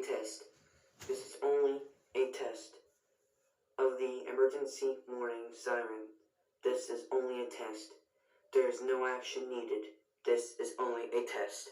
a test. This is only a test of the emergency warning siren. This is only a test. There is no action needed. This is only a test.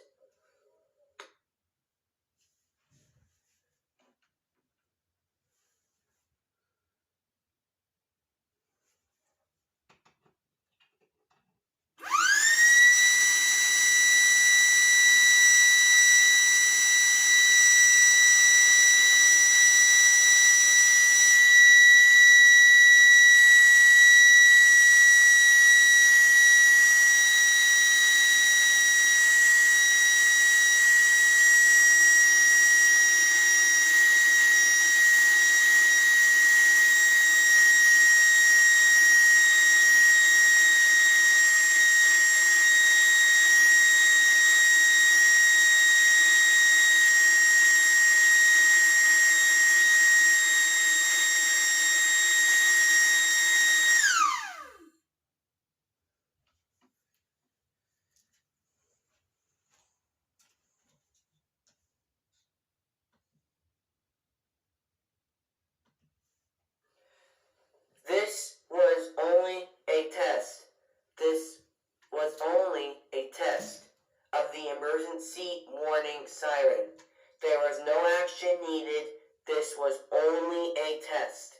This was only a test. This was only a test of the emergency warning siren. There was no action needed. This was only a test.